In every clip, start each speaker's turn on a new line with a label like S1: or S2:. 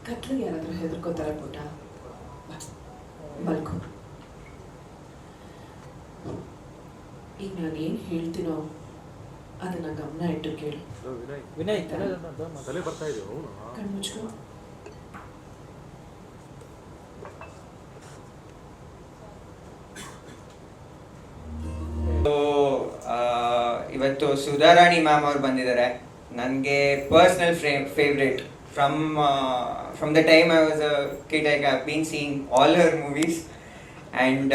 S1: ಕತ್ಲಿಗೆ ಯಾರಾದರೂ ಹೆದರ್ಕೋತಾರೆ ಪುಟ. ಮಲ್ಕೋ. ಈಗ ನಾನು ಏನು ಹೇಳ್ತೀನೋ ಅದನ್ನ ಗಮನ ಇಟ್ಟು ಕೇಳು.
S2: ವಿನಯ್ ತಲೆ ಬರ್ತಾ ಇದೆ.
S1: ಕಣ್ಣು ಮುಚ್ಕೋ.
S3: ಇವತ್ತು ಸುಧಾರಾಣಿ ಮ್ಯಾಮ್ ಅವ್ರು ಬಂದಿದ್ದಾರೆ. ನನಗೆ personal favourite from the time I was a kid. I have been seeing all Har movies and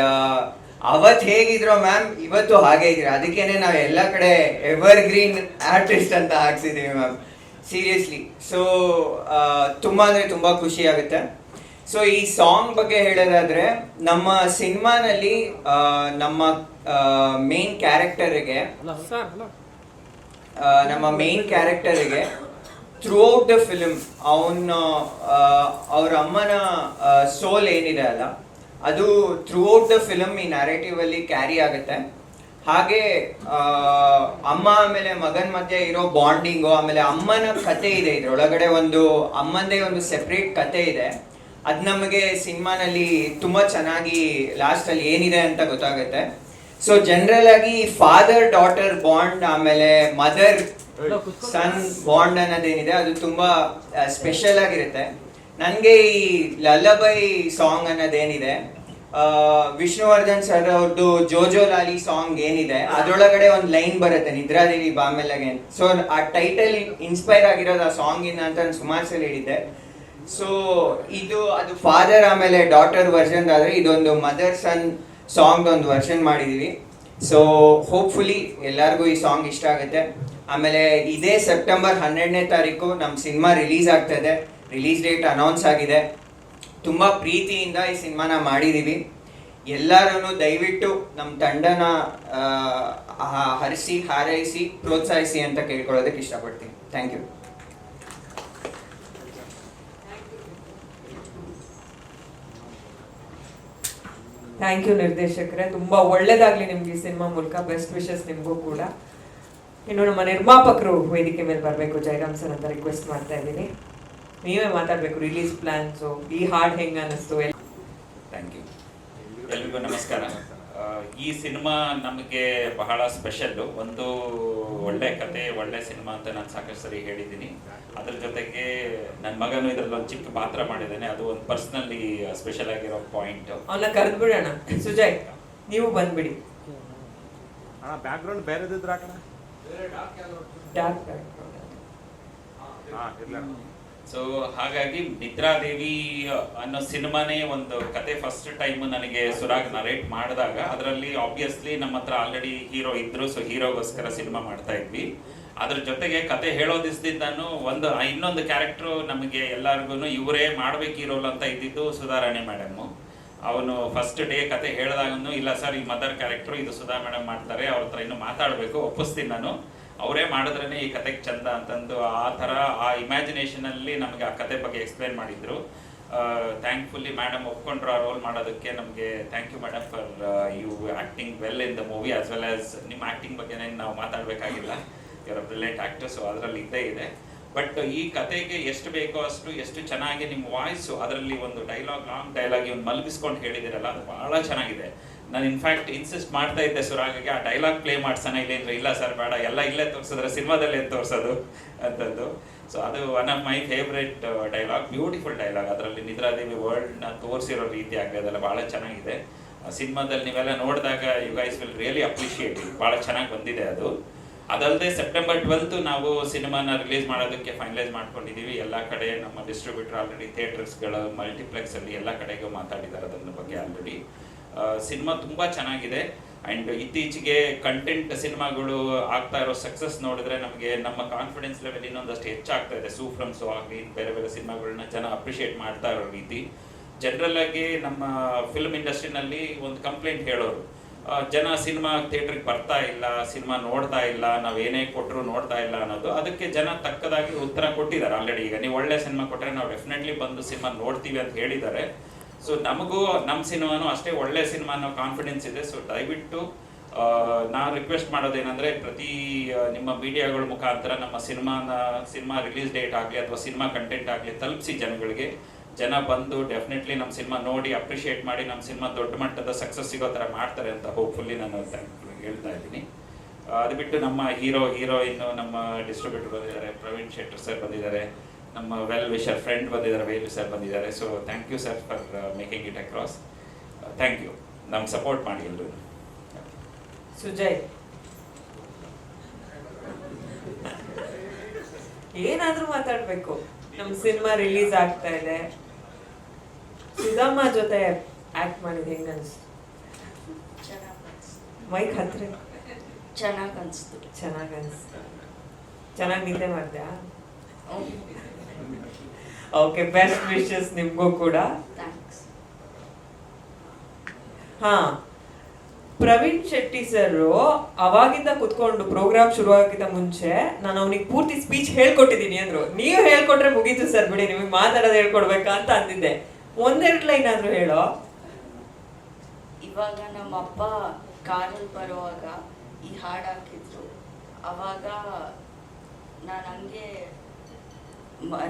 S3: ಅವತ್ತು ಹೇಗಿದ್ರು ಮ್ಯಾಮ್ ಇವತ್ತು ಹಾಗೆ ಇದ್ದೀರ. ಅದಕ್ಕೇನೆ ನಾವು ಎಲ್ಲ ಕಡೆ ಎವರ್ ಗ್ರೀನ್ ಆರ್ಟಿಸ್ಟ್ ಅಂತ ಹಾಕ್ಸಿದ್ದೀವಿ ಮ್ಯಾಮ್, ಸೀರಿಯಸ್ಲಿ. ಸೊ ತುಂಬ ಅಂದರೆ ತುಂಬ ಖುಷಿ ಆಗುತ್ತೆ. ಸೊ ಈ ಸಾಂಗ್ ಬಗ್ಗೆ ಹೇಳೋದಾದ್ರೆ, ನಮ್ಮ ಸಿನಿಮಾನಲ್ಲಿ ನಮ್ಮ ಮೇನ್ ಕ್ಯಾರೆಕ್ಟರಿಗೆ ಥ್ರೂ ಔಟ್ ದ ಫಿಲ್ಮ್ ಅವ್ರ ಅಮ್ಮನ ಸೋಲ್ ಏನಿದೆ ಅಲ್ಲ, ಅದು ಥ್ರೂ ಔಟ್ ದ ಫಿಲಮ್ ಈ ನ್ಯಾರೇಟಿವ್ ಅಲ್ಲಿ ಕ್ಯಾರಿ ಆಗುತ್ತೆ. ಹಾಗೆ ಅಮ್ಮ ಆಮೇಲೆ ಮಗನ ಮಧ್ಯೆ ಇರೋ ಬಾಂಡಿಂಗು, ಆಮೇಲೆ ಅಮ್ಮನ ಕತೆ ಇದೆ ಇದ್ರೊಳಗಡೆ, ಅಮ್ಮಂದೇ ಒಂದು ಸೆಪ್ರೇಟ್ ಕತೆ ಇದೆ. ಅದು ನಮಗೆ ಸಿನಿಮಾನಲ್ಲಿ ತುಂಬ ಚೆನ್ನಾಗಿ ಲಾಸ್ಟಲ್ಲಿ ಏನಿದೆ ಅಂತ ಗೊತ್ತಾಗುತ್ತೆ. ಸೊ ಜನರಲ್ ಆಗಿ ಫಾದರ್ ಡಾಟರ್ ಬಾಂಡ್ ಆಮೇಲೆ ಮದರ್ ಸನ್ ಬಾಂಡ್ ಅನ್ನೋದೇನಿದೆ ಅದು ತುಂಬ ಸ್ಪೆಷಲ್ ಆಗಿರುತ್ತೆ. ನನಗೆ ಈ ಲಲ್ಲಬೈ ಸಾಂಗ್ ಅನ್ನೋದೇನಿದೆ, ವಿಷ್ಣುವರ್ಧನ್ ಸರ್ ಅವ್ರದ್ದು ಜೋಜೋ ಲಾಲಿ ಸಾಂಗ್ ಏನಿದೆ ಅದರೊಳಗಡೆ ಒಂದು ಲೈನ್ ಬರುತ್ತೆ, ನಿದ್ರಾದೇವಿ ಬಾಮೆಲ್ಲಗೆ. ಸೊ ಆ ಟೈಟಲ್ ಇನ್ಸ್ಪೈರ್ ಆಗಿರೋದು ಆ ಸಾಂಗಿಂದ ಅಂತ ನಾನು ಸುಮಾರು ಸಲ ಹೇಳಿದ್ದೆ. ಸೊ ಅದು ಫಾದರ್ ಆಮೇಲೆ ಡಾಟರ್ ವರ್ಷನ್ ಆದ್ರೆ, ಇದೊಂದು ಮದರ್ ಸನ್ ಸಾಂಗ್ ಒಂದು ವರ್ಷನ್ ಮಾಡಿದೀವಿ. ಸೊ ಹೋಪ್ಫುಲಿ ಎಲ್ಲರಿಗೂ ಈ ಸಾಂಗ್ ಇಷ್ಟ ಆಗುತ್ತೆ. ಆಮೇಲೆ ಇದೇ ಸೆಪ್ಟೆಂಬರ್ 12ನೇ ತಾರೀಕು ನಮ್ಮ ಸಿನಿಮಾ ರಿಲೀಸ್ ಆಗ್ತದೆ. ರಿಲೀಸ್ ಡೇಟ್ ಅನೌನ್ಸ್ ಆಗಿದೆ. ತುಂಬ ಪ್ರೀತಿಯಿಂದ ಈ ಸಿನಿಮಾನ ಮಾಡಿದ್ದೀವಿ. ಎಲ್ಲರೂ ದಯವಿಟ್ಟು ನಮ್ಮ ತಂಡನ ಹರಿಸಿ ಹಾರೈಸಿ ಪ್ರೋತ್ಸಾಹಿಸಿ ಅಂತ ಕೇಳ್ಕೊಳ್ಳೋದಕ್ಕೆ ಇಷ್ಟಪಡ್ತೀನಿ. Thank you.
S4: ಥ್ಯಾಂಕ್ ಯು ನಿರ್ದೇಶಕರೇ, ತುಂಬ ಒಳ್ಳೇದಾಗಲಿ ನಿಮ್ಗೆ ಈ ಸಿನಿಮಾ ಮೂಲಕ. ಬೆಸ್ಟ್ ವಿಶಸ್ ನಿಮಗೂ ಕೂಡ. ಇನ್ನು ನಮ್ಮ ನಿರ್ಮಾಪಕರು ವೇದಿಕೆ ಮೇಲೆ ಬರಬೇಕು, ಜಯರಾಮ್ ಸರ್ ಅಂತ ರಿಕ್ವೆಸ್ಟ್ ಮಾಡ್ತಾ ಇದ್ದೀನಿ. ನೀವೇ ಮಾತಾಡಬೇಕು, ರಿಲೀಸ್ ಪ್ಲಾನ್ಸು, ಈ ಹಾಡು ಹೆಂಗೆ ಅನ್ನಿಸ್ತು?
S5: Thank you. ಎಲ್ರಿಗೂ ನಮಸ್ಕಾರ. ಈ ಸಿನಿಮಾ ನಮಗೆ ಬಹಳ ಸ್ಪೆಷಲ್ಲು. ಒಂದು ಒಳ್ಳೆ ಕತೆ, ಒಳ್ಳೆ ಸಿನಿಮಾ ಅಂತ ನಾನು ಸಾಕಷ್ಟು ಸರಿ ಹೇಳಿದ್ದೀನಿ. ಅದ್ರ ಜೊತೆಗೆ ನನ್ನ ಮಗನು ಇದರಲ್ಲಿ ಒಂದು ಚಿಕ್ಕ ಪಾತ್ರ ಮಾಡಿದ್ದಾನೆ, ಅದು ಒಂದು ಪರ್ಸ್ನಲಿ ಸ್ಪೆಷಲ್ ಆಗಿರೋ ಪಾಯಿಂಟ್.
S4: ಅವನ್ನ ಕರೆದು ಬಿಡೋಣ. ಸುಜಯ್, ನೀವು ಬಂದ್ಬಿಡಿ.
S2: ಬ್ಯಾಕ್ ಗ್ರೌಂಡ್ ಬೇರೆದಿದ್ರೆ ಹಾಕೋಣ.
S4: ಡಾರ್ಕ್
S5: ಸೊ ಹಾಗಾಗಿ ನಿದ್ರಾದೇವಿ ಅನ್ನೋ ಸಿನಿಮಾನೇ ಒಂದು ಕತೆ ಫಸ್ಟ್ ಟೈಮ್ ನನಗೆ ಸುರಾಗ್ ನರೇಟ್ ಮಾಡಿದಾಗ, ಅದರಲ್ಲಿ ಆಬ್ವಿಯಸ್ಲಿ ನಮ್ಮ ಹತ್ರ ಆಲ್ರೆಡಿ ಹೀರೋ ಇದ್ರು. ಸೊ ಹೀರೋಗೋಸ್ಕರ ಸಿನಿಮಾ ಮಾಡ್ತಾ ಇದ್ವಿ. ಅದ್ರ ಜೊತೆಗೆ ಕತೆ ಹೇಳೋ ದಿವಸದಿಂದಾನು ಇನ್ನೊಂದು ಕ್ಯಾರೆಕ್ಟ್ರು ನಮಗೆ ಎಲ್ಲರಿಗೂ ಇವರೇ ಮಾಡ್ಬೇಕು ಈ ರೋಲ್ ಅಂತ ಇದ್ದಿದ್ದು ಸುಧಾರಾಣಿ ಮೇಡಮ್ಮು. ಅವನು ಫಸ್ಟ್ ಡೇ ಕತೆ ಹೇಳಿದಾಗೂ, ಇಲ್ಲ ಸರ್ ಈ ಮದರ್ ಕ್ಯಾರೆಕ್ಟ್ರು ಇದು ಸುಧಾ ಮೇಡಮ್ ಮಾಡ್ತಾರೆ, ಅವ್ರ ಹತ್ರ ಇನ್ನೂ ಮಾತಾಡಬೇಕು, ಒಪ್ಪಿಸ್ತೀನಿ ನಾನು, ಅವರೇ ಮಾಡಿದ್ರೇ ಈ ಕತೆಗೆ ಚಂದ ಅಂತಂದು ಆ ಥರ ಆ ಇಮ್ಯಾಜಿನೇಷನಲ್ಲಿ ನಮಗೆ ಆ ಕತೆ ಬಗ್ಗೆ ಎಕ್ಸ್ಪ್ಲೇನ್ ಮಾಡಿದ್ರು. ಥ್ಯಾಂಕ್ಫುಲ್ಲಿ ಮೇಡಮ್ ಒಪ್ಕೊಂಡ್ರು ಆ ರೋಲ್ ಮಾಡೋದಕ್ಕೆ. ನಮಗೆ thank you madam for you acting well in the movie, as well as ನಿಮ್ಮ ಆ್ಯಕ್ಟಿಂಗ್ ಬಗ್ಗೆನೇ ನಾವು ಮಾತಾಡಬೇಕಾಗಿಲ್ಲ. ಇವರ ಬ್ರಿಲಿಯಂಟ್ ಆ್ಯಕ್ಟರ್, ಸೊ ಅದರಲ್ಲಿ ಇದ್ದೇ ಇದೆ. ಬಟ್ ಈ ಕತೆಗೆ ಎಷ್ಟು ಬೇಕೋ ಅಷ್ಟು, ಎಷ್ಟು ಚೆನ್ನಾಗಿ ನಿಮ್ಮ ವಾಯ್ಸು, ಅದರಲ್ಲಿ ಒಂದು ಡೈಲಾಗ್, ಲಾಂಗ್ ಡೈಲಾಗ್ ಇವ್ನು ಮಲಗಿಸ್ಕೊಂಡು ಹೇಳಿದಿರಲ್ಲ, ಅದು ಭಾಳ ಚೆನ್ನಾಗಿದೆ. ನಾನು ಇನ್ಫ್ಯಾಕ್ಟ್ ಇನ್ಸಿಸ್ಟ್ ಮಾಡ್ತಾ ಇದ್ದೆ ಸುರಾಗಿಗೆ, ಆ ಡೈಲಾಗ್ ಪ್ಲೇ ಮಾಡ್ಸೋಣ ಇಲ್ಲಿ ಅಂದರೆ, ಇಲ್ಲ ಸರ್ ಬೇಡ, ಎಲ್ಲ ಇಲ್ಲೇ ತೋರಿಸಿದ್ರೆ ಸಿನಿಮಾದಲ್ಲೇ ತೋರಿಸೋದು ಅಂತಂದು. ಸೊ ಅದು one of my favourite dialogue, beautiful dialogue. ಅದರಲ್ಲಿ ನಿದ್ರಾದೇವಿ ವರ್ಲ್ಡ್ನ ತೋರಿಸಿರೋ ರೀತಿ ಆಗಲಿ ಅದೆಲ್ಲ ಭಾಳ ಚೆನ್ನಾಗಿದೆ. ಸಿನಿಮಾದಲ್ಲಿ ನೀವೆಲ್ಲ ನೋಡಿದಾಗ you guys will really appreciate it, ಭಾಳ ಚೆನ್ನಾಗಿ ಬಂದಿದೆ ಅದು. ಅದಲ್ಲದೆ ಸೆಪ್ಟೆಂಬರ್ 12 ನಾವು ಸಿನಿಮಾನ ರಿಲೀಸ್ ಮಾಡೋದಕ್ಕೆ ಫೈನಲೈಸ್ ಮಾಡ್ಕೊಂಡಿದ್ದೀವಿ. ಎಲ್ಲ ಕಡೆ ನಮ್ಮ ಡಿಸ್ಟ್ರಿಬ್ಯೂಟರ್ ಆಲ್ರೆಡಿ ಥಿಯೇಟರ್ಸ್ಗಳು, ಮಲ್ಟಿಪ್ಲೆಕ್ಸಲ್ಲಿ ಎಲ್ಲ ಕಡೆಗೂ ಮಾತಾಡಿದ್ದಾರೆ ಅದನ್ನ ಬಗ್ಗೆ ಆಲ್ರೆಡಿ. ಸಿನಿಮಾ ತುಂಬ ಚೆನ್ನಾಗಿದೆ. ಆ್ಯಂಡ್ ಇತ್ತೀಚೆಗೆ ಕಂಟೆಂಟ್ ಸಿನಿಮಾಗಳು ಆಗ್ತಾ ಇರೋ ಸಕ್ಸಸ್ ನೋಡಿದ್ರೆ ನಮಗೆ ನಮ್ಮ ಕಾನ್ಫಿಡೆನ್ಸ್ ಲೆವೆಲ್ ಇನ್ನೊಂದಷ್ಟು ಹೆಚ್ಚಾಗ್ತಾ ಇದೆ. ಸೂಫ್ರಮ್ ಸೊ ಆಗಲಿ, ಬೇರೆ ಬೇರೆ ಸಿನಿಮಾಗಳನ್ನ ಜನ ಅಪ್ರಿಷಿಯೇಟ್ ಮಾಡ್ತಾ ಇರೋ ರೀತಿ. ಜನರಲ್ ಆಗಿ ನಮ್ಮ ಫಿಲ್ಮ್ ಇಂಡಸ್ಟ್ರಿನಲ್ಲಿ ಒಂದು ಕಂಪ್ಲೇಂಟ್ ಹೇಳೋರು, ಜನ ಸಿನಿಮಾ ಥಿಯೇಟ್ರಿಗೆ ಬರ್ತಾ ಇಲ್ಲ, ಸಿನಿಮಾ ನೋಡ್ತಾ ಇಲ್ಲ, ನಾವೇನೇ ಕೊಟ್ಟರು ನೋಡ್ತಾ ಇಲ್ಲ ಅನ್ನೋದು. ಅದಕ್ಕೆ ಜನ ತಕ್ಕದಾಗಿ ಉತ್ತರ ಕೊಟ್ಟಿದ್ದಾರೆ ಆಲ್ರೆಡಿ. ಈಗ ನೀವು ಒಳ್ಳೆ ಸಿನಿಮಾ ಕೊಟ್ಟರೆ ನಾವು ಡೆಫಿನೆಟ್ಲಿ ಬಂದು ಸಿನಿಮಾ ನೋಡ್ತೀವಿ ಅಂತ ಹೇಳಿದ್ದಾರೆ. ಸೊ ನಮಗೂ ನಮ್ಮ ಸಿನಿಮಾನು ಅಷ್ಟೇ ಒಳ್ಳೆ ಸಿನಿಮಾ ಅನ್ನೋ ಕಾನ್ಫಿಡೆನ್ಸ್ ಇದೆ. ಸೊ ದಯವಿಟ್ಟು ನಾನು ರಿಕ್ವೆಸ್ಟ್ ಮಾಡೋದೇನೆಂದರೆ ಪ್ರತಿ ನಿಮ್ಮ ಮೀಡಿಯಾಗಳ ಮುಖಾಂತರ ನಮ್ಮ ಸಿನಿಮಾ ರಿಲೀಸ್ ಡೇಟ್ ಆಗಲಿ ಅಥವಾ ಸಿನಿಮಾ ಕಂಟೆಂಟ್ ಆಗಲಿ ತಲುಪಿಸಿ ಜನಗಳಿಗೆ. ಜನ ಬಂದು ಡೆಫಿನೆಟ್ಲಿ ನಮ್ಮ ಸಿನಿಮಾ ನೋಡಿ ಅಪ್ರಿಷಿಯೇಟ್ ಮಾಡಿ ನಮ್ಮ ಸಿನಿಮಾ ದೊಡ್ಡ ಮಟ್ಟದ ಸಕ್ಸಸ್ ಸಿಗೋ ಥರ ಮಾಡ್ತಾರೆ ಅಂತ ಹೋಪ್ಫುಲ್ಲಿ ನಾನು ಹೇಳ್ತಾ ಇದ್ದೀನಿ. ಅದು ಬಿಟ್ಟು ನಮ್ಮ ಹೀರೋಯಿನ್ನು ನಮ್ಮ ಡಿಸ್ಟ್ರಿಬ್ಯೂಟರ್ ಬಂದಿದ್ದಾರೆ, ಪ್ರವೀಣ್ ಶೆಟ್ಟರ್ ಸರ್ ಬಂದಿದ್ದಾರೆ, ನಮ್ಮ ವೆಲ್ ವಿಶರ್ ಫ್ರೆಂಡ್ ಬಂದಿದ್ದಾರೆ, ವೇಲು ಸರ್ ಬಂದಿದ್ದಾರೆ. So thank you sir for making it across. Thank you, ನಮ್ಗೆ ಸಪೋರ್ಟ್ ಮಾಡಿ ಎಲ್ಲರೂ.
S4: ಸುಜಯ್, ಏನಾದ್ರೂ ಮಾತಾಡ್ಬೇಕು. ನಮ್ ಸಿನಿಮಾ ರಿಲೀಸ್ ಆಗ್ತಾ ಇದೆ, ಸುಧಮ್ಮ ಜೊತೆ ಆಕ್ಟ್ ಮಾಡಿದ್ ಹೆಂಗ ಅನ್ಸ್ತು? ಮೈಕ್ ಹತ್ರ
S6: ಚೆನ್ನಾಗಿ ಅನ್ಸ್ತು.
S4: ಚೆನ್ನಾಗಿ ನಿದ್ದೆ ಮಾಡ್ದ್ಯಾ? ಓಕೆ, ಬೆಸ್ಟ್ ವಿಶಸ್ ನಿಮ್ಗೂ ಕೂಡ.
S6: ಥ್ಯಾಂಕ್ಸ್.
S4: ಹಾ, ಪ್ರವೀಣ್ ಶೆಟ್ಟಿ ಸರ್ ಅವಾಗಿಂದ ಕುತ್ಕೊಂಡು ಪ್ರೋಗ್ರಾಮ್ ಶುರುವಾಗಿದ್ದ ಮುಂಚೆ ನಾನು ಅವನಿಗೆ ಪೂರ್ತಿ ಸ್ಪೀಚ್ ಹೇಳ್ಕೊಟ್ಟಿದ್ದೀನಿ ಅಂದ್ರು. ನೀವು ಹೇಳ್ಕೊಟ್ರೆ ಮುಗೀತು ಸರ್ ಬಿಡಿ, ನಿಮಗೆ ಮಾತಾಡೋದು ಹೇಳ್ಕೊಡ್ಬೇಕಾ ಅಂತ ಅಂದಿದ್ದೆ. ಒಂದೆರಡು ಲೈನ್ ಆದ್ರೂ ಹೇಳೋ.
S6: ಇವಾಗ ನಮ್ಮ ಅಪ್ಪ ಕಾರಲ್ಲಿ ಬರುವಾಗ ಈ ಹಾಡು ಹಾಕಿದ್ರು. ಅವಾಗ ನಾನು ಹಂಗೆ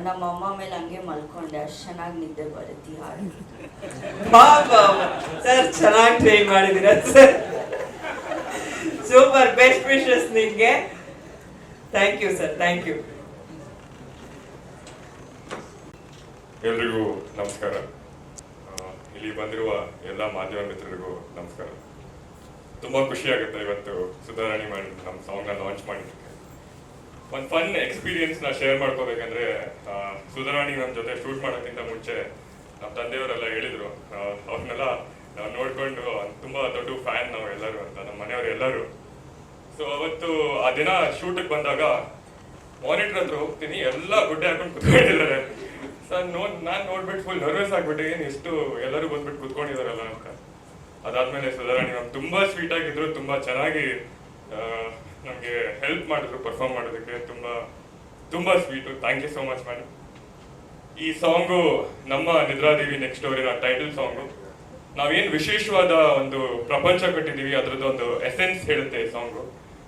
S6: ನಮ್ಮ ಅಮ್ಮ ಮೇಲೆ ಹಂಗೆ ಮಲ್ಕೊಂಡೆ. ಅಷ್ಟು ಚೆನ್ನಾಗಿ ನಿದ್ದೆ ಬರುತ್ತೆ ಈ ಹಾಡು.
S4: ಸರ್ ಚೆನ್ನಾಗಿ ಟ್ರೈನ್ ಮಾಡಿದಿರ ಸರ್. ಸೂಪರ್, ಬೆಸ್ಟ್ ವಿಶಸ್ ನಿಮ್ಗೆ. Thank you sir, thank you.
S7: ಎಲ್ರಿಗೂ ನಮಸ್ಕಾರ. ಇಲ್ಲಿ ಬಂದಿರುವ ಎಲ್ಲ ಮಾಧ್ಯಮ ಮಿತ್ರರಿಗೂ ನಮಸ್ಕಾರ. ತುಂಬ ಖುಷಿ ಆಗುತ್ತೆ ಇವತ್ತು ಸುಧಾರಾಣಿ ಮಾಡಿ ನಮ್ಮ ಸಾಂಗ್ನ ಲಾಂಚ್ ಮಾಡಿದ್ದಕ್ಕೆ. ಒಂದು ಫನ್ ಎಕ್ಸ್ಪೀರಿಯನ್ಸ್ನ ಶೇರ್ ಮಾಡ್ಕೋಬೇಕಂದ್ರೆ, ಸುಧಾರಾಣಿ ನಮ್ಮ ಜೊತೆ ಶೂಟ್ ಮಾಡೋಕ್ಕಿಂತ ಮುಂಚೆ ನಮ್ಮ ತಂದೆಯವರೆಲ್ಲ ಹೇಳಿದರು, ಅವ್ರನ್ನೆಲ್ಲ ನಾವು ನೋಡಿಕೊಂಡು ತುಂಬ ದೊಡ್ಡ ಫ್ಯಾನ್ ನಾವು ಎಲ್ಲರೂ ಅಂತ, ನಮ್ಮ ಮನೆಯವರು ಎಲ್ಲರೂ. ಸೊ ಅವತ್ತು ಆ ದಿನ ಶೂಟಿಗೆ ಬಂದಾಗ ಮಾನಿಟರ್ ಹತ್ರ ಹೋಗ್ತೀನಿ, ಎಲ್ಲ ಗುಡ್ಡೆ ಹಾಕೊಂಡು ಕುತ್ಕೊಂಡಿದ್ದಾರೆ. ಸರ್ ನಾನು ನೋಡ್ಬಿಟ್ಟು ಫುಲ್ ನರ್ವಸ್ ಆಗ್ಬಿಟ್ಟು, ಏನು ಎಷ್ಟು ಎಲ್ಲರೂ ಬಂದ್ಬಿಟ್ಟು ಕುತ್ಕೊಂಡಿದಾರಲ್ಲ ಅಂತ. ಅದಾದ್ಮೇಲೆ ಸುಧಾರಾಣಿ ಮ್ಯಾಮ್ ತುಂಬ ಸ್ವೀಟ್ ಆಗಿದ್ರು, ತುಂಬ ಚೆನ್ನಾಗಿ ನಮಗೆ ಹೆಲ್ಪ್ ಮಾಡಿದ್ರು ಪರ್ಫಾರ್ಮ್ ಮಾಡೋದಕ್ಕೆ. ತುಂಬ sweet. Thank you so much madam. ಈ ಸಾಂಗು ನಮ್ಮ ನಿದ್ರಾದೇವಿ ನೆಕ್ಸ್ಟ್ ಸ್ಟೋರಿನ ಟೈಟಲ್ ಸಾಂಗು. ನಾವೇನು ವಿಶೇಷವಾದ ಒಂದು ಪ್ರಪಂಚ ಕಟ್ಟಿದ್ದೀವಿ ಅದರದ್ದು ಒಂದು ಎಸೆನ್ಸ್ ಹೇಳುತ್ತೆ ಈ ಸಾಂಗು.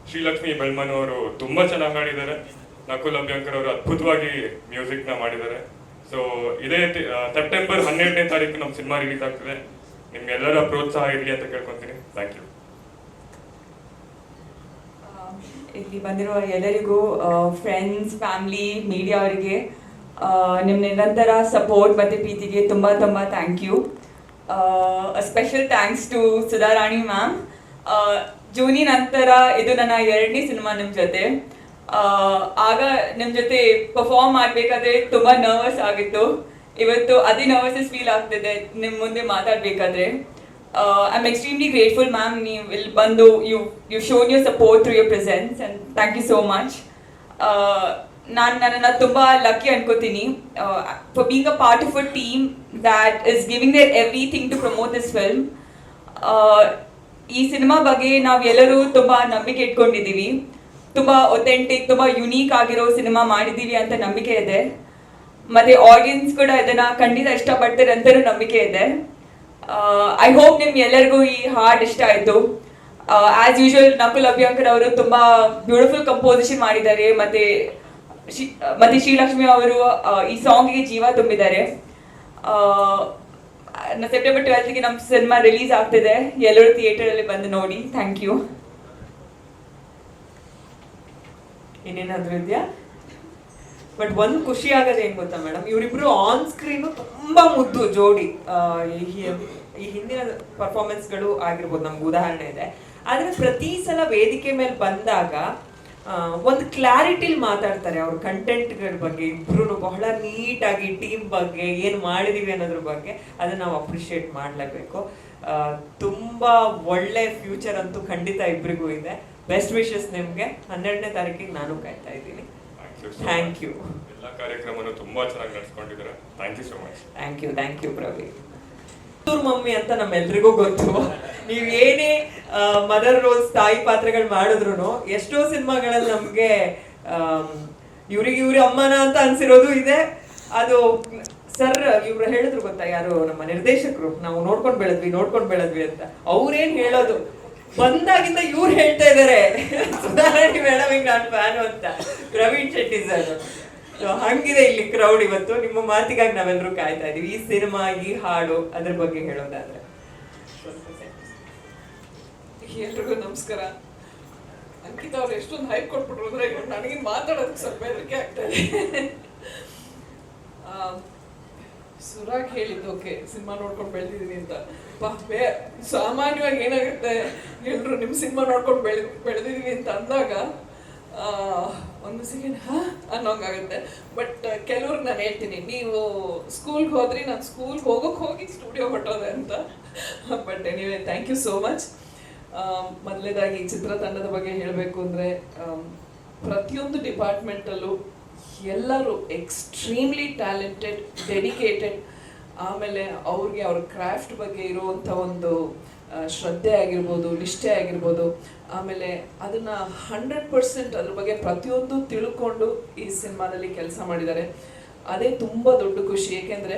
S7: ಶ್ರೀಲಕ್ಷ್ಮಿ ಬೆಳ್ಮನ್ ಅವರು ತುಂಬ ಚೆನ್ನಾಗಿ ಹಾಡಿದ್ದಾರೆ. ನಕುಲ್ ಅಭ್ಯಂಕರ್ ಅವರು ಅದ್ಭುತವಾಗಿ ಮ್ಯೂಸಿಕ್ನ ಮಾಡಿದ್ದಾರೆ. ಸೊ ಇದೇ ಸೆಪ್ಟೆಂಬರ್ 12ನೇ ತಾರೀಕು ನಮ್ಮ ಸಿನಿಮಾ ರಿಲೀಸ್ ಆಗ್ತದೆ. ನಿಮ್ಗೆಲ್ಲರ ಪ್ರೋತ್ಸಾಹ ಇರಲಿ ಅಂತ ಕೇಳ್ಕೊತೀನಿ. Thank you.
S8: ಇಲ್ಲಿ ಬಂದಿರುವ ಎಲ್ಲರಿಗೂ, ಫ್ರೆಂಡ್ಸ್, ಫ್ಯಾಮಿಲಿ, ಮೀಡಿಯಾ ಅವರಿಗೆ ನಿಮ್ಮ ನಿರಂತರ ಸಪೋರ್ಟ್ ಮತ್ತು ಪ್ರೀತಿಗೆ ತುಂಬ thank you. Special thanks to Sudharani ma'am. ಜೂನಿ ನಂತರ ಇದು ನನ್ನ 2ನೇ ಸಿನಿಮಾ ನಿಮ್ಮ ಜೊತೆ. ಆಗ ನಿಮ್ಮ ಜೊತೆ ಪರ್ಫಾರ್ಮ್ ಮಾಡಬೇಕಾದ್ರೆ ತುಂಬ ನರ್ವಸ್ ಆಗಿತ್ತು. ಇವತ್ತು ಅದೇ ನರ್ವಸಸ್ ಫೀಲ್ ಆಗ್ತಿದೆ ನಿಮ್ಮ ಮುಂದೆ ಮಾತಾಡಬೇಕಾದ್ರೆ. I am extremely grateful ma'am. ನೀವು ಇಲ್ಲಿ ಬಂದು you shown your support through your presence and thank you so much. ನಾನು ನನ್ನನ್ನು ತುಂಬ ಲಕ್ಕಿ ಅನ್ಕೋತೀನಿ for being a part of a team that is giving their everything to promote this film. ಈ cinema ಬಗ್ಗೆ ನಾವು ಎಲ್ಲರೂ ತುಂಬ ನಂಬಿಕೆ ಇಟ್ಕೊಂಡಿದ್ದೀವಿ. ತುಂಬ ಒಥೆಂಟಿಕ್, ತುಂಬ ಯುನೀಕ್ ಆಗಿರೋ ಸಿನಿಮಾ ಮಾಡಿದ್ದೀವಿ ಅಂತ ನಂಬಿಕೆ ಇದೆ. ಮತ್ತು ಆಡಿಯನ್ಸ್ ಕೂಡ ಇದನ್ನು ಖಂಡಿತ ಇಷ್ಟಪಡ್ತಾರೆ ಅಂತಲೂ ನಂಬಿಕೆ ಇದೆ. ಐ ಹೋಪ್ ನಿಮ್ಗೆ ಎಲ್ಲರಿಗೂ ಈ ಹಾಡ್ ಇಷ್ಟ ಆಯಿತು. ಆ್ಯಸ್ ಯೂಶುವಲ್ ನಕುಲ್ ಅಭ್ಯಂಕರ್ ಅವರು ತುಂಬ ಬ್ಯೂಟಿಫುಲ್ ಕಂಪೋಸಿಷನ್ ಮಾಡಿದ್ದಾರೆ. ಮತ್ತು ಶ್ರೀಲಕ್ಷ್ಮಿ ಅವರು ಈ ಸಾಂಗಿಗೆ ಜೀವ ತುಂಬಿದ್ದಾರೆ. ಸೆಪ್ಟೆಂಬರ್ 12ಗೆ ನಮ್ಮ ಸಿನಿಮಾ ರಿಲೀಸ್ ಆಗ್ತಿದೆ. ಎಲ್ಲರೂ ಥಿಯೇಟರಲ್ಲಿ ಬಂದು ನೋಡಿ. Thank you.
S4: ಇನ್ನೇನಾದ್ರೂ ಇದೆಯಾ? ಬಟ್ ಒಂದು ಖುಷಿ ಆಗೋದು ಏನು ಗೊತ್ತಾ ಮೇಡಮ್, ಇವರಿಬ್ರು ಆನ್ ಸ್ಕ್ರೀನು ತುಂಬ ಮುದ್ದು ಜೋಡಿ. ಈ ಹಿಂದಿನ ಪರ್ಫಾರ್ಮೆನ್ಸ್ಗಳು ಆಗಿರ್ಬೋದು, ನಮ್ಗೆ ಉದಾಹರಣೆ ಇದೆ. ಆದರೆ ಪ್ರತಿ ಸಲ ವೇದಿಕೆ ಮೇಲೆ ಬಂದಾಗ ಒಂದು ಕ್ಲಾರಿಟಿಲಿ ಮಾತಾಡ್ತಾರೆ ಅವ್ರ ಕಂಟೆಂಟ್ಗಳ ಬಗ್ಗೆ. ಇಬ್ರು ಬಹಳ ನೀಟಾಗಿ ಟೀಮ್ ಬಗ್ಗೆ ಏನು ಮಾಡಿದೀವಿ ಅನ್ನೋದ್ರ ಬಗ್ಗೆ ಅದನ್ನ ನಾವು ಅಪ್ರಿಷಿಯೇಟ್ ಮಾಡಲೇಬೇಕು. ತುಂಬ ಒಳ್ಳೆ ಫ್ಯೂಚರ್ ಅಂತೂ ಖಂಡಿತ ಇಬ್ಬರಿಗೂ ಇದೆ. ಬೆಸ್ಟ್ ವಿಶಸ್ ನಿಮಗೆ. 12ನೇ ತಾರೀಕಿಗೆ ನಾನು ಕಾಯ್ತಾ ಇದ್ದೀನಿ. Thank you.
S7: ಎಲ್ಲ ಕಾರ್ಯಕ್ರಮವನ್ನು ತುಂಬಾ ಚೆನ್ನಾಗಿ ನಡೆಸ್ಕೊಂಡಿದ್ದಾರೆ. Thank you so much.
S4: Thank you Praveen. Mummy ಅಂತ ನಮ್ಮೆಲ್ರಿಗೂ ಗೊತ್ತು. ನೀವು ಏನೇ ಮದರ್ ರೋಲ್ಸ್, ತಾಯಿ ಪಾತ್ರಗಳು ಮಾಡಿದ್ರು ಎಷ್ಟೋ ಸಿನಿಮಾಗಳಲ್ಲಿ ನಮ್ಗೆ ಇವ್ರಿಗೆ ಅಮ್ಮನ ಅಂತ ಅನ್ಸಿರೋದು ಇದೆ. ಅದು ಸರ್ ಇವ್ರು ಹೇಳಿದ್ರು ಗೊತ್ತಾ, ಯಾರು ನಮ್ಮ ನಿರ್ದೇಶಕರು, ನಾವು ನೋಡ್ಕೊಂಡ್ ಬೆಳೆದ್ವಿ ಅಂತ. ಅವ್ರೇನ್ ಹೇಳೋದು, ಬಂದಾಗಿಂದ ಇವ್ರು ಹೇಳ್ತಾ ಇದಾರೆ ಸುಧಾರಾಣಿ ಮೇಡಮ್ ನಾನು ಫ್ಯಾನು ಅಂತ, ಪ್ರವೀಣ್ ಶೆಟ್ಟಿ ಸರ್. ಸೊ ಹಂಗಿದೆ ಇಲ್ಲಿ ಕ್ರೌಡ್ ಇವತ್ತು. ನಿಮ್ಮ ಮಾತಿಗಾಗಿ ನಾವೆಲ್ಲರೂ ಕಾಯ್ತಾ ಇದೀವಿ. ಈ ಸಿನಿಮಾ, ಈ ಹಾಡು, ಅದ್ರ ಬಗ್ಗೆ ಹೇಳೋದಾದ್ರೆ.
S1: ಎಲ್ರಿಗೂ ನಮಸ್ಕಾರ. ಅಂಕಿತಾ ಅವ್ರು ಎಷ್ಟೊಂದು ಹೈಪ್ ಕೊಟ್ಬಿಟ್ರು ಅಂದ್ರೆ ನನಗೆ ಮಾತಾಡೋದಕ್ಕೆ ಸ್ವಲ್ಪ ಹೆದರಿಕೆ ಆಗ್ತಾ ಇದೆ. ಸುರಾಗ್ ಹೇಳಿದ್ದು ಓಕೆ, ಸಿನಿಮಾ ನೋಡ್ಕೊಂಡು ಬೆಳೆದಿದ್ದೀನಿ ಅಂತ. ಸಾಮಾನ್ಯವಾಗಿ ಏನಾಗುತ್ತೆ, ಎಲ್ರು ನಿಮ್ಮ ಸಿನಿಮಾ ನೋಡ್ಕೊಂಡು ಬೆಳೆದಿದ್ದೀನಿ ಅಂತ ಅಂದಾಗ ಒಂದು ಸೆಕೆಂಡ್ ಅನ್ನೋಂಗಾಗುತ್ತೆ. ಬಟ್ ಕೆಲವ್ರಿಗೆ ನಾನು ಹೇಳ್ತೀನಿ, ನೀವು ಸ್ಕೂಲ್ಗೆ ಹೋದ್ರಿ, ನಾನು ಸ್ಕೂಲ್ಗೆ ಹೋಗಿ ಸ್ಟುಡಿಯೋ ಹೊಟ್ಟೋದೆ ಅಂತ. But anyway thank you so much. ಮೊದಲನೇದಾಗಿ ಚಿತ್ರತಂಡದ ಬಗ್ಗೆ ಹೇಳಬೇಕು ಅಂದರೆ, ಪ್ರತಿಯೊಂದು ಡಿಪಾರ್ಟ್ಮೆಂಟಲ್ಲೂ ಎಲ್ಲರೂ ಎಕ್ಸ್ಟ್ರೀಮ್ಲಿ ಟ್ಯಾಲೆಂಟೆಡ್, ಡೆಡಿಕೇಟೆಡ್. ಆಮೇಲೆ ಅವ್ರಿಗೆ ಅವ್ರ ಕ್ರಾಫ್ಟ್ ಬಗ್ಗೆ ಇರುವಂಥ ಒಂದು ಶ್ರದ್ಧೆ ಆಗಿರ್ಬೋದು, ನಿಷ್ಠೆ ಆಗಿರ್ಬೋದು, ಆಮೇಲೆ ಅದನ್ನು 100% ಅದ್ರ ಬಗ್ಗೆ ಪ್ರತಿಯೊಂದು ತಿಳ್ಕೊಂಡು ಈ ಸಿನಿಮಾದಲ್ಲಿ ಕೆಲಸ ಮಾಡಿದ್ದಾರೆ. ಅದೇ ತುಂಬ ದೊಡ್ಡ ಖುಷಿ. ಏಕೆಂದರೆ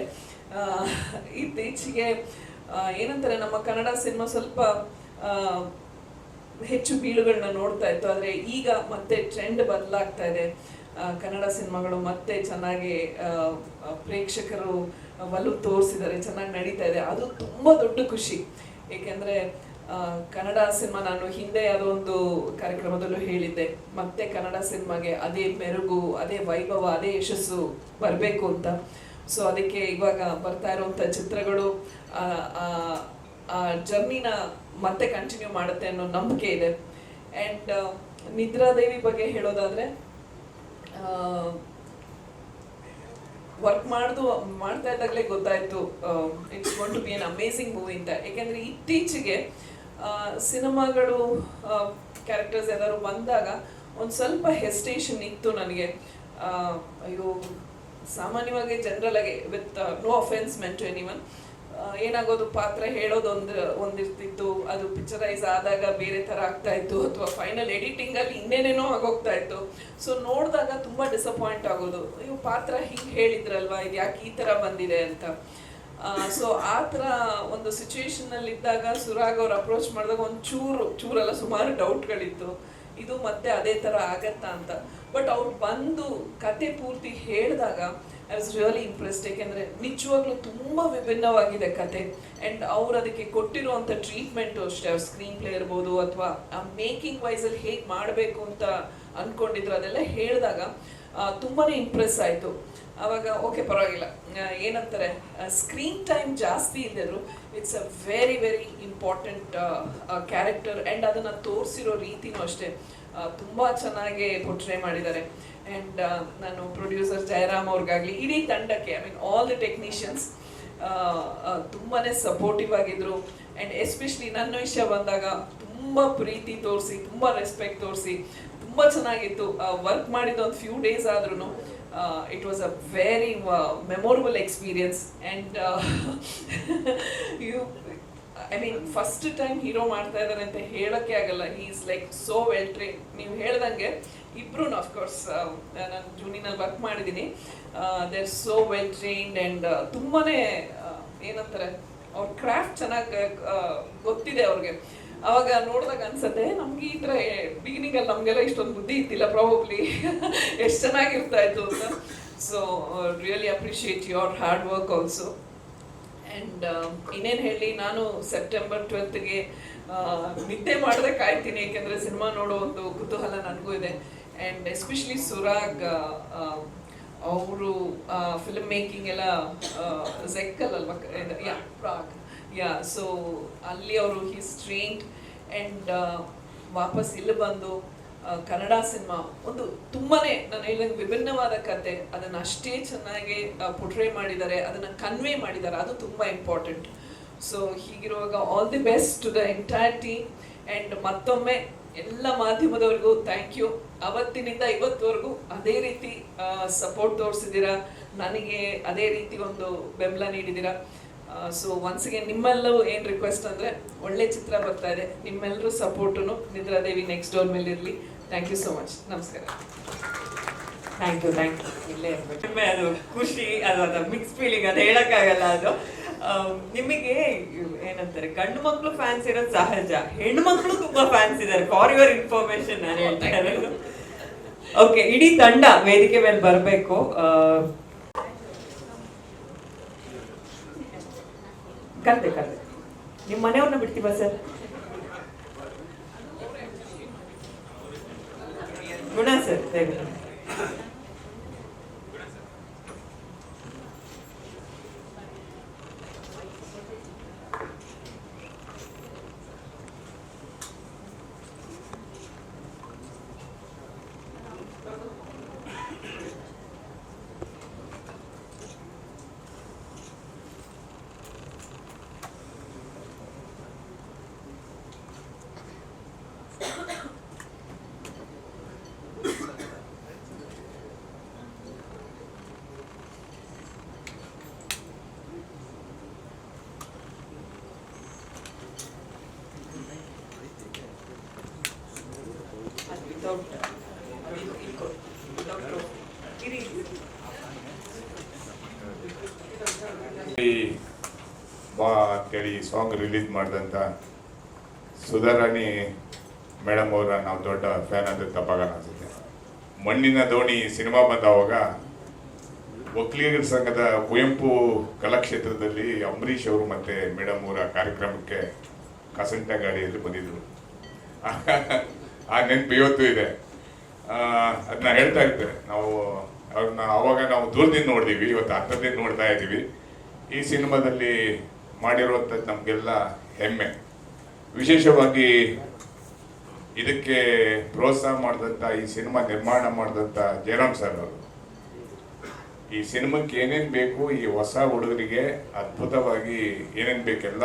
S1: ಇತ್ತೀಚೆಗೆ ಏನಂತಾರೆ, ನಮ್ಮ ಕನ್ನಡ ಸಿನಿಮಾ ಸ್ವಲ್ಪ ಹೆಚ್ಚು ಬೀಳುಗಳನ್ನ ನೋಡ್ತಾ ಇತ್ತು. ಆದರೆ ಈಗ ಮತ್ತೆ ಟ್ರೆಂಡ್ ಬದಲಾಗ್ತಾ ಇದೆ. ಕನ್ನಡ ಸಿನಿಮಾಗಳು ಮತ್ತೆ ಚೆನ್ನಾಗಿ ಪ್ರೇಕ್ಷಕರು ಒಲವು ತೋರಿಸಿದ್ದಾರೆ, ಚೆನ್ನಾಗಿ ನಡೀತಾ ಇದೆ. ಅದು ತುಂಬ ದೊಡ್ಡ ಖುಷಿ. ಏಕೆಂದರೆ ಕನ್ನಡ ಸಿನಿಮಾ, ನಾನು ಹಿಂದೆ ಯಾವುದೋ ಒಂದು ಕಾರ್ಯಕ್ರಮದಲ್ಲೂ ಹೇಳಿದ್ದೆ, ಮತ್ತೆ ಕನ್ನಡ ಸಿನಿಮಾಗೆ ಅದೇ ಮೆರುಗು, ಅದೇ ವೈಭವ, ಅದೇ ಯಶಸ್ಸು ಬರಬೇಕು ಅಂತ. ಸೊ ಅದಕ್ಕೆ ಇವಾಗ ಬರ್ತಾ ಇರುವಂಥ ಚಿತ್ರಗಳು ಆ ಜರ್ನಿನ ಮತ್ತೆ ಕಂಟಿನ್ಯೂ ಮಾಡುತ್ತೆ ಅನ್ನೋ ನಂಬಿಕೆ ಇದೆ. ಆ್ಯಂಡ್ ನಿದ್ರಾದೇವಿ ಬಗ್ಗೆ ಹೇಳೋದಾದರೆ, ವರ್ಕ್ ಮಾಡ್ತಾ ಇದ್ದಾಗಲೇ ಗೊತ್ತಾಯಿತು it's going to be an amazing movie ಅಂತ. ಏಕೆಂದರೆ ಇತ್ತೀಚೆಗೆ ಸಿನಿಮಾಗಳು ಕ್ಯಾರೆಕ್ಟರ್ಸ್ ಯಾರು ಬಂದಾಗ ಒಂದು ಸ್ವಲ್ಪ ಹೆಸಿಟೇಷನ್ ಇತ್ತು ನನಗೆ. ಅಯ್ಯೋ, ಸಾಮಾನ್ಯವಾಗಿ ಜನರಲ್ ಆಗಿ, with no offence meant to anyone, ಏನಾಗೋದು, ಪಾತ್ರ ಹೇಳೋದು ಒಂದಿರ್ತಿತ್ತು, ಅದು ಪಿಕ್ಚರೈಸ್ ಆದಾಗ ಬೇರೆ ಥರ ಆಗ್ತಾ ಇತ್ತು, ಅಥವಾ ಫೈನಲ್ ಎಡಿಟಿಂಗಲ್ಲಿ ಇನ್ನೇನೇನೋ ಆಗೋಗ್ತಾ ಇತ್ತು. ಸೊ ನೋಡಿದಾಗ ತುಂಬ ಡಿಸಪಾಯಿಂಟ್ ಆಗೋದು, ಅಯ್ಯೋ ಪಾತ್ರ ಹಿಂಗೆ ಹೇಳಿದ್ರಲ್ವಾ, ಇದು ಯಾಕೆ ಈ ಥರ ಬಂದಿದೆ ಅಂತ. ಸೊ ಆ ಥರ ಒಂದು ಸಿಚುವೇಶನಲ್ಲಿ ಇದ್ದಾಗ ಸುರಾಗ್ ಅವ್ರು ಅಪ್ರೋಚ್ ಮಾಡಿದಾಗ ಒಂದು ಚೂರಲ್ಲ ಸುಮಾರು ಡೌಟ್ಗಳಿತ್ತು, ಇದು ಮತ್ತೆ ಅದೇ ಥರ ಆಗತ್ತಾ ಅಂತ. ಬಟ್ ಅವ್ರು ಬಂದು ಕತೆ ಪೂರ್ತಿ ಹೇಳಿದಾಗ ಐ ವಾಸ್ ರಿಯಲಿ ಇಂಪ್ರೆಸ್ಡ್. ಏಕೆಂದರೆ ನಿಜವಾಗ್ಲೂ ತುಂಬ ವಿಭಿನ್ನವಾಗಿದೆ ಕತೆ. ಆ್ಯಂಡ್ ಅವ್ರು ಅದಕ್ಕೆ ಕೊಟ್ಟಿರುವಂಥ ಟ್ರೀಟ್ಮೆಂಟು ಅಷ್ಟೇ, ಅವ್ರ ಸ್ಕ್ರೀನ್ ಪ್ಲೇ ಇರ್ಬೋದು, ಅಥವಾ ಆ ಮೇಕಿಂಗ್ ವೈಸಲ್ಲಿ ಹೇಗೆ ಮಾಡಬೇಕು ಅಂತ ಅಂದ್ಕೊಂಡಿದ್ರು, ಅದೆಲ್ಲ ಹೇಳಿದಾಗ ತುಂಬಾ ಇಂಪ್ರೆಸ್ ಆಯಿತು. ಆವಾಗ ಓಕೆ, ಪರವಾಗಿಲ್ಲ, ಏನಂತಾರೆ, ಸ್ಕ್ರೀನ್ ಟೈಮ್ ಜಾಸ್ತಿ ಇದ್ದರು, it's a very very important character. And ಅದನ್ನು ತೋರಿಸಿರೋ ರೀತಿನೂ ಅಷ್ಟೇ ತುಂಬ ಚೆನ್ನಾಗಿ ಪೋರ್ಟ್ರೇ ಮಾಡಿದ್ದಾರೆ. ಆ್ಯಂಡ್ ನಾನು ಪ್ರೊಡ್ಯೂಸರ್ ಜಯರಾಮ್ ಅವ್ರಿಗಾಗಲಿ, ಇಡೀ ತಂಡಕ್ಕೆ, I mean all the technicians ತುಂಬಾ ಸಪೋರ್ಟಿವ್ ಆಗಿದ್ರು. ಆ್ಯಂಡ್ ಎಸ್ಪೆಷಲಿ ನನ್ನ ವಿಷಯ ಬಂದಾಗ ತುಂಬ ಪ್ರೀತಿ ತೋರಿಸಿ, ತುಂಬ ರೆಸ್ಪೆಕ್ಟ್ ತೋರಿಸಿ, ತುಂಬ ಚೆನ್ನಾಗಿತ್ತು. ವರ್ಕ್ ಮಾಡಿದ ಒಂದು ಫ್ಯೂ ಡೇಸ್ ಆದ್ರೂ it was a very memorable experience. And I mean, first time hero ಮಾಡ್ತಾ ಇದ್ದಾರೆ ಅಂತ ಹೇಳೋಕ್ಕೆ ಆಗಲ್ಲ. he is like so well trained. ನೀವು ಹೇಳ್ದಂಗೆ ಇಬ್ರು ಆಫ್ ಕೋರ್ಸ್ ನಾನು ಜೂನಿನಲ್ಲಿ ವರ್ಕ್ ಮಾಡಿದ್ದೀನಿ. They are so well trained and ತುಂಬಾನೇ ಏನಂತಾರೆ, ಅವ್ರ ಕ್ರಾಫ್ಟ್ ಚೆನ್ನಾಗಿ ಗೊತ್ತಿದೆ ಅವ್ರಿಗೆ. ಅವಾಗ ನೋಡಿದಾಗ ಅನ್ಸುತ್ತೆ, ನಮ್ಗೆ ಈ ಥರ ಬಿಗಿನಿಂಗಲ್ಲಿ ನಮಗೆಲ್ಲ ಇಷ್ಟೊಂದು ಬುದ್ಧಿ ಇತ್ತಿಲ್ಲ ಪ್ರಾಬಬ್ಲಿ, ಎಷ್ಟು ಚೆನ್ನಾಗಿರ್ತಾ ಇತ್ತು ಅಂತ. So really appreciate your hard work also. And ಇನ್ನೇನು ಹೇಳಿ, ನಾನು ಸೆಪ್ಟೆಂಬರ್ 12ಗೆ ನಿದ್ದೆ ಮಾಡದೆ ಕಾಯ್ತೀನಿ, ಏಕೆಂದರೆ ಸಿನಿಮಾ ನೋಡೋ ಒಂದು ಕುತೂಹಲ ನನಗೂ ಇದೆ. ಆ್ಯಂಡ್ ಎಸ್ಪೆಷಲಿ ಸುರಾಗ್ ಅವರು ಫಿಲ್ಮ್ ಮೇಕಿಂಗ್ ಎಲ್ಲ ಝೆಕ್ಕಲ್ ಅಲ್ವಾ, ಪ್ರಾಗ್, ಸೊ ಅಲ್ಲಿ ಅವರು ಹೀಸ್ ಟ್ರೈನ್ಡ್. ಆ್ಯಂಡ್ ವಾಪಸ್ ಇಲ್ಲಿ ಬಂದು ಕನ್ನಡ ಸಿನಿಮಾ ಒಂದು ತುಂಬಾ ನಾನು ಹೇಳಿದಂಗೆ ವಿಭಿನ್ನವಾದ ಕತೆ, ಅದನ್ನು ಅಷ್ಟೇ ಚೆನ್ನಾಗಿ ಪೋರ್ಟ್ರೇ ಮಾಡಿದ್ದಾರೆ, ಅದನ್ನು ಕನ್ವೆ ಮಾಡಿದ್ದಾರೆ, ಅದು ತುಂಬ ಇಂಪಾರ್ಟೆಂಟ್. ಸೊ ಹೀಗಿರುವಾಗ all the best to the entire team. And ಮತ್ತೊಮ್ಮೆ ಎಲ್ಲ ಮಾಧ್ಯಮದವ್ರಿಗೂ ಥ್ಯಾಂಕ್ ಯು. ಅವತ್ತಿನಿಂದ ಇವತ್ತುವರೆಗೂ ಅದೇ ರೀತಿ ಸಪೋರ್ಟ್ ತೋರಿಸಿದ್ದೀರಾ, ನನಗೆ ಅದೇ ರೀತಿ ಒಂದು ಬೆಂಬಲ ನೀಡಿದ್ದೀರಾ. ಸೊ ಒನ್ಸ್ ಅಗೇನ್ ನಿಮ್ಮೆಲ್ಲರೂ ಏನು ರಿಕ್ವೆಸ್ಟ್ ಅಂದರೆ, ಒಳ್ಳೆ ಚಿತ್ರ ಬರ್ತಾ ಇದೆ, ನಿಮ್ಮೆಲ್ಲರೂ ಸಪೋರ್ಟು ನಿದ್ರಾದೇವಿ ನೆಕ್ಸ್ಟ್ ಡೋರ್ ಮೇಲೆ ಇರಲಿ. Thank you so much. ನಮಸ್ಕಾರ.
S4: Thank you. ಇಲ್ಲೇ ಇರಬೇಕು. ಅದು ಖುಷಿ, ಅದು ಮಿಕ್ಸ್ ಫೀಲಿಂಗ್, ಅದು ಹೇಳೋಕ್ಕಾಗಲ್ಲ. ಅದು ನಿಮಗೆ ಏನಂತಾರೆ ಗಂಡು ಮಕ್ಕಳು ಫ್ಯಾನ್ಸ್ ಇರೋದು ಸಹಜ, ಹೆಣ್ಣು ಮಕ್ಕಳು ತುಂಬಾ ಫ್ಯಾನ್ಸ್ ಇದ್ದಾರೆ. ಫಾರ್ ಯುವರ್ ಇನ್ಫಾರ್ಮೇಶನ್ ನಾನು ಹೇಳ್ತಾ ಇರೋದು. ಓಕೆ, ಇಡೀ ತಂಡ ವೇದಿಕೆ ಮೇಲೆ ಬರಬೇಕು. ಕರ್ದೆ ನಿಮ್ಮ ಮನೆಯವ್ರನ್ನ ಬಿಡ್ತೀವ ಸರ್? ಗುಣ ಸರ್ ದಯವಿಟ್ಟು.
S9: ಬಾ ಅಂತೇಳಿ ಸಾಂಗ್ ರಿಲೀಸ್ ಮಾಡಿದಂಥ ಸುಧಾರಾಣಿ ಮೇಡಮ್ ಅವರ ನಾವು ದೊಡ್ಡ ಫ್ಯಾನ್ ಅಂತ ತಪ್ಪಾಗಲ್ಲ ಅನ್ಸುತ್ತೆ. ಮಣ್ಣಿನ ದೋಣಿ ಸಿನಿಮಾ ಬಂದವಾಗ ಒಕ್ಕಲಿಗರ ಸಂಘದ ಕುವೆಂಪು ಕಲಾಕ್ಷೇತ್ರದಲ್ಲಿ ಅಂಬರೀಷ್ ಅವರು ಮತ್ತು ಮೇಡಮ್ ಅವರ ಕಾರ್ಯಕ್ರಮಕ್ಕೆ ಕಸಂಟ ಗಾಡಿಯಲ್ಲಿ ಬಂದಿದ್ರು. ಆ ನೆನಪು ಇವತ್ತು ಇದೆ. ಅದನ್ನ ಹೇಳ್ತಾ ಇರ್ತಾರೆ ನಾವು ಅವ್ರನ್ನ. ಅವಾಗ ನಾವು ದೂರದಿಂದ ನೋಡಿದೀವಿ, ಇವತ್ತು ಹತ್ತದಿಂದ ನೋಡ್ತಾ ಇದ್ದೀವಿ. ಈ ಸಿನಿಮಾದಲ್ಲಿ ಮಾಡಿರುವಂಥದ್ದು ನಮಗೆಲ್ಲ ಹೆಮ್ಮೆ. ವಿಶೇಷವಾಗಿ ಇದಕ್ಕೆ ಪ್ರೋತ್ಸಾಹ ಮಾಡಿದಂಥ, ಈ ಸಿನಿಮಾ ನಿರ್ಮಾಣ ಮಾಡಿದಂಥ ಜಯರಾಮ್ ಸರ್ ಅವರು ಈ ಸಿನಿಮಾಕ್ಕೆ ಏನೇನು ಬೇಕು, ಈ ಹೊಸ ಹುಡುಗರಿಗೆ ಅದ್ಭುತವಾಗಿ ಏನೇನು ಬೇಕೆಲ್ಲ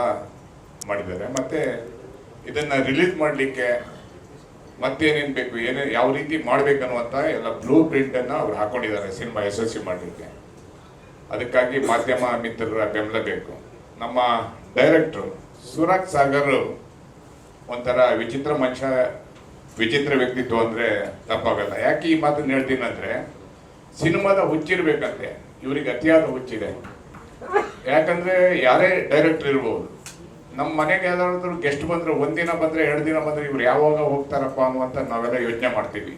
S9: ಮಾಡಿದ್ದಾರೆ. ಮತ್ತು ಇದನ್ನು ರಿಲೀಸ್ ಮಾಡಲಿಕ್ಕೆ ಮತ್ತೇನೇನು ಬೇಕು, ಯಾವ ರೀತಿ ಮಾಡಬೇಕನ್ನುವಂಥ ಎಲ್ಲ ಬ್ಲೂ ಪ್ರಿಂಟನ್ನು ಅವ್ರು ಹಾಕೊಂಡಿದ್ದಾರೆ ಸಿನಿಮಾ ಯಶಸ್ವಿ ಮಾಡಲಿಕ್ಕೆ. ಅದಕ್ಕಾಗಿ ಮಾಧ್ಯಮ ಮಿತ್ರರ ಬೆಂಬಲ ಬೇಕು. ನಮ್ಮ ಡೈರೆಕ್ಟ್ರು ಸುರಾಗ್ ಸಾಗರ್ ಒಂಥರ ವಿಚಿತ್ರ ಮನುಷ್ಯ, ವಿಚಿತ್ರ ವ್ಯಕ್ತಿತ್ವ ಅಂದರೆ ತಪ್ಪಾಗಲ್ಲ. ಯಾಕೆ ಈ ಮಾತನ್ನು ಹೇಳ್ತೀನಿ ಅಂದರೆ, ಸಿನಿಮಾದ ಹುಚ್ಚಿರ್ಬೇಕಂತೆ ಇವರಿಗೆ ಅತಿಯಾದ ಹುಚ್ಚಿದೆ. ಯಾಕಂದರೆ ಯಾರೇ ಡೈರೆಕ್ಟರ್ ಇರ್ಬೋದು, ನಮ್ಮ ಮನೆಗೆ ಯಾವ್ದಾದ್ರು ಗೆಸ್ಟ್ ಬಂದರೆ ಒಂದಿನ ಬಂದರೆ 2 ದಿನ ಬಂದರೆ ಇವ್ರು ಯಾವಾಗ ಹೋಗ್ತಾರಪ್ಪ ಅನ್ನುವಂಥ ನಾವೆಲ್ಲ ಯೋಚನೆ ಮಾಡ್ತೀವಿ.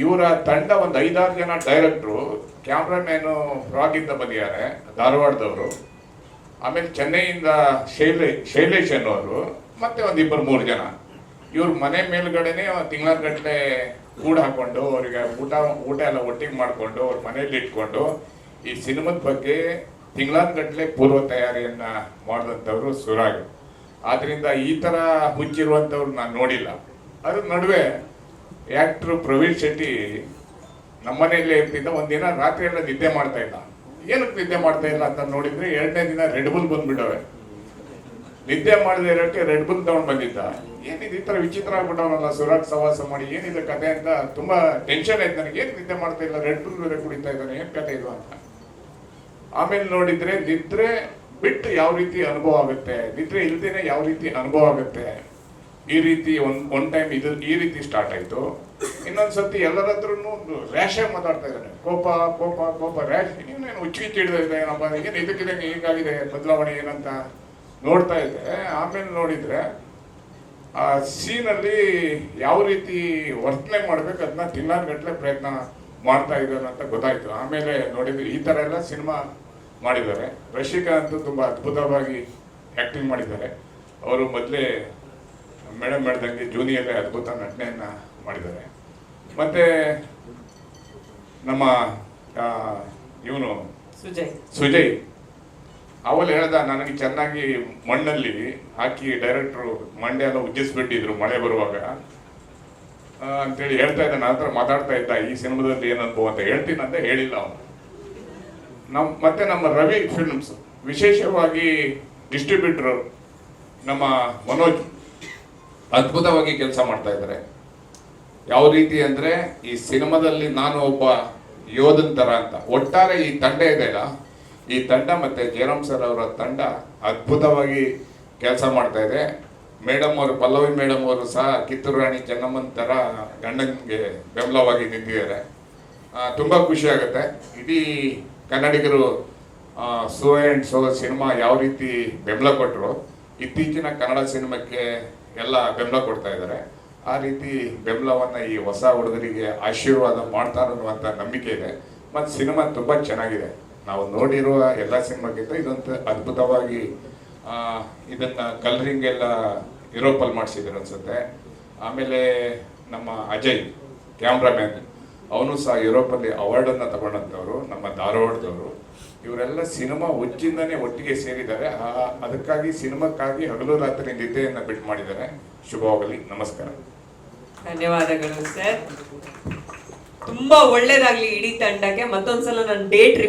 S9: ಇವರ ತಂಡ ಒಂದು 5-6 ಜನ ಡೈರೆಕ್ಟ್ರು, ಕ್ಯಾಮ್ರಾಮ್ಯಾನು ಫ್ರಾಗಿಂದ ಬಂದಿದ್ದಾರೆ ಧಾರವಾಡದವರು, ಆಮೇಲೆ ಚೆನ್ನೈಯಿಂದ ಶೈಲೇಶ್ ಅನ್ನೋರು, ಮತ್ತೆ ಒಂದು 2-3 ಜನ. ಇವ್ರ ಮನೆ ಮೇಲ್ಗಡೆನೆ ತಿಂಗಳಗಟ್ಟಲೆ ಕೂಡ ಹಾಕೊಂಡು ಅವರಿಗೆ ಊಟ ಎಲ್ಲ ಒಟ್ಟಿಗೆ ಮಾಡಿಕೊಂಡು ಅವ್ರ ಮನೆಯಲ್ಲಿ ಇಟ್ಕೊಂಡು ಈ ಸಿನಿಮಾದ ಬಗ್ಗೆ ತಿಂಗಳಗಟ್ಟಲೆ ಪೂರ್ವ ತಯಾರಿಯನ್ನ ಮಾಡಿದಂಥವ್ರು ಸುರಾಗ್. ಆದ್ರಿಂದ ಈ ಥರ ಹುಚ್ಚಿರುವಂಥವ್ರು ನಾನು ನೋಡಿಲ್ಲ. ಅದ್ರ ನಡುವೆ ಆ್ಯಕ್ಟ್ರು ಪ್ರವೀಣ್ ಶೆಟ್ಟಿ ನಮ್ಮನೆಯಲ್ಲೇ ಇರ್ತಿದ್ದ. ಒಂದಿನ ರಾತ್ರಿ ಎಲ್ಲ ನಿದ್ದೆ ಮಾಡ್ತಾ ಇಲ್ಲ. ಏನಕ್ಕೆ ನಿದ್ದೆ ಮಾಡ್ತಾ ಇಲ್ಲ ಅಂತ ನೋಡಿದ್ರೆ 2ನೇ ದಿನ ರೆಡ್ ಬುಲ್ ಬಂದ್ಬಿಟ್ಟವೆ. ನಿದ್ದೆ ಮಾಡದೆ ಇರೋಕ್ಕೆ ರೆಡ್ ಬುಲ್ ತಗೊಂಡು ಬಂದಿದ್ದ. ಏನಿದು ಈ ಥರ ವಿಚಿತ್ರ ಆಗ್ಬಿಟ್ಟವನಲ್ಲ ಸುರಾಗ್ ಸವಾಸ ಮಾಡಿ, ಏನಿದೆ ಕತೆ ಅಂತ ತುಂಬಾ ಟೆನ್ಷನ್ ಆಯ್ತು ನನಗೆ. ಏನು ನಿದ್ದೆ ಮಾಡ್ತಾ ಇಲ್ಲ, ರೆಡ್ ಬುಲ್ ಬೇರೆ ಕುಡಿತಾ ಇದ್ದಾನೆ, ಏನು ಕತೆ ಇದು ಅಂತ. ಆಮೇಲೆ ನೋಡಿದ್ರೆ ನಿದ್ರೆ ಬಿಟ್ಟು ಯಾವ ರೀತಿ ಅನುಭವ ಆಗುತ್ತೆ, ನಿದ್ರೆ ಇಲ್ದೇನೆ ಯಾವ ರೀತಿ ಅನುಭವ ಆಗುತ್ತೆ, ಈ ರೀತಿ ಒನ್ ಟೈಮ್ ಇದು ಈ ರೀತಿ ಸ್ಟಾರ್ಟ್ ಆಯ್ತು. ಇನ್ನೊಂದ್ಸತಿ ಎಲ್ಲರ ಹತ್ರನು ಒಂದು ರ್ಯಾಶ್ ಆಗಿ ಮಾತಾಡ್ತಾ ಇದ್ದಾನೆ. ಕೋಪ ಕೋಪ ಕೋಪ ರ್ಯಾಶ್. ನೀವೇನು ಹುಚ್ಚಿಚ್ಚಿ ಹಿಡಿದಿದೆ ಏನಪ್ಪ, ಏನು ಇದಕ್ಕಿದೆ ಹೀಗಾಗಿದೆ ಬದಲಾವಣೆ ಏನಂತ ನೋಡ್ತಾ ಇದ್ದೆ. ಆಮೇಲೆ ನೋಡಿದ್ರೆ ಆ ಸೀನಲ್ಲಿ ಯಾವ ರೀತಿ ವರ್ತನೆ ಮಾಡ್ಬೇಕು ಅದನ್ನ ತಿಂಗಳಗಟ್ಟಲೆ ಪ್ರಯತ್ನ ಮಾಡ್ತಾ ಇದ್ದಾರೆ ಅಂತ ಗೊತ್ತಾಯ್ತು. ಆಮೇಲೆ ನೋಡಿದ್ರೆ ಈ ಥರ ಎಲ್ಲ ಸಿನಿಮಾ ಮಾಡಿದ್ದಾರೆ. ರಶಿಕಾ ಅಂತೂ ತುಂಬ ಅದ್ಭುತವಾಗಿ ಆ್ಯಕ್ಟಿಂಗ್ ಮಾಡಿದ್ದಾರೆ. ಅವರು ಮೊದಲೇ ಮೇಡಮ್ ಹೇಳ್ದಂಗೆ ಜೂನಿಯಲ್ಲೇ ಅದ್ಭುತ ನಟನೆಯನ್ನು ಮಾಡಿದ್ದಾರೆ. ಮತ್ತು ನಮ್ಮ ಇವನು ಸುಜಯ್ ಅವಳು ಹೇಳ್ದ, ನನಗೆ ಚೆನ್ನಾಗಿ ಮಣ್ಣಲ್ಲಿ ಹಾಕಿ ಡೈರೆಕ್ಟ್ರು ಮಂಡ್ಯ ಎಲ್ಲ ಉಜ್ಜಿಸ್ಬಿಟ್ಟಿದ್ರು ಮಳೆ ಬರುವಾಗ ಅಂತೇಳಿ ಹೇಳ್ತಾ ಇದ್ದ. ನನ್ನ ಹತ್ರ ಮಾತಾಡ್ತಾ ಇದ್ದ, ಈ ಸಿನಿಮಾದಲ್ಲಿ ಏನು ಅನುಭವ ಅಂತ ಹೇಳ್ತೀನಿ ಅಂತ ಹೇಳಿಲ್ಲ ಅವನು. ಮತ್ತೆ ನಮ್ಮ ರವಿ ಫಿಲ್ಮ್ಸ್ ವಿಶೇಷವಾಗಿ ಡಿಸ್ಟ್ರಿಬ್ಯೂಟರ್ ನಮ್ಮ ಮನೋಜ್ ಅದ್ಭುತವಾಗಿ ಕೆಲಸ ಮಾಡ್ತಾ ಇದ್ದಾರೆ. ಯಾವ ರೀತಿ ಅಂದರೆ ಈ ಸಿನಿಮಾದಲ್ಲಿ ನಾನು ಒಬ್ಬ ಯೋಧನ ಥರ ಅಂತ. ಒಟ್ಟಾರೆ ಈ ತಂಡ ಇದೆಯಲ್ಲ, ಈ ತಂಡ ಮತ್ತು ಜಯರಾಮ್ ಸರ್ ಅವರ ತಂಡ ಅದ್ಭುತವಾಗಿ ಕೆಲಸ ಮಾಡ್ತಾ ಇದೆ. ಮೇಡಮ್ ಅವರು, ಪಲ್ಲವಿ ಮೇಡಮ್ ಅವರು ಸಹ ಕಿತ್ತೂರು ರಾಣಿ ಚೆನ್ನಮ್ಮನ ಥರ ಗಂಡನಿಗೆ ಬೆಂಬಲವಾಗಿ ನಿಂತಿದ್ದಾರೆ. ತುಂಬ ಖುಷಿ ಆಗುತ್ತೆ. ಇಡೀ ಕನ್ನಡಿಗರು ಸೋ ಆ್ಯಂಡ್ ಸೋ ಸಿನಿಮಾ ಯಾವ ರೀತಿ ಬೆಂಬಲ ಕೊಟ್ಟರು, ಇತ್ತೀಚಿನ ಕನ್ನಡ ಸಿನಿಮಾಕ್ಕೆ ಎಲ್ಲ ಬೆಂಬಲ ಕೊಡ್ತಾ ಇದ್ದಾರೆ. ಆ ರೀತಿ ಬೆಂಬಲವನ್ನು ಈ ಹೊಸ ಹುಡುಗರಿಗೆ ಆಶೀರ್ವಾದ ಮಾಡ್ತಾರೆ ಅನ್ನುವಂಥ ನಂಬಿಕೆ ಇದೆ. ಮತ್ತು ಸಿನಿಮಾ ತುಂಬ ಚೆನ್ನಾಗಿದೆ. ನಾವು ನೋಡಿರುವ ಎಲ್ಲ ಸಿನಿಮಾಕ್ಕಿಂತ ಇದೊಂದು ಅದ್ಭುತವಾಗಿ ಇದನ್ನು ಕಲರಿಂಗ್ ಎಲ್ಲ ಯುರೋಪಲ್ಲಿ ಮಾಡಿಸಿದ್ರು ಅನಿಸುತ್ತೆ. ಆಮೇಲೆ ನಮ್ಮ ಅಜಯ್ ಕ್ಯಾಮ್ರಾಮ್ಯಾನ್, ಅವನು ಸಹ ಯುರೋಪಲ್ಲಿ ಅವಾರ್ಡನ್ನು ತಗೊಂಡಂಥವ್ರು, ನಮ್ಮ ಧಾರವಾಡದವರು. ಇವರೆಲ್ಲ ಸಿನಿಮಾ ಹುಚ್ಚಿಂದನೇ ಒಟ್ಟಿಗೆ ಸೇರಿದ್ದಾರೆ. ಅದಕ್ಕಾಗಿ ಸಿನಿಮಾಕ್ಕಾಗಿ ಹಗಲು ರಾತ್ರಿ ನಿದ್ದೆಯನ್ನು ಬಿಟ್ಟು ಮಾಡಿದ್ದಾರೆ. ಶುಭವಾಗಲಿ. ನಮಸ್ಕಾರ.
S4: ಧನ್ಯವಾದಗಳು ಸರ್. ತುಂಬಾ ಒಳ್ಳೇದಾಗ್ಲಿ ಇಡೀ ತಂಡಕ್ಕೆ. ಮತ್ತೊಂದ್ಸಲ ನಾನು ಡೇಟ್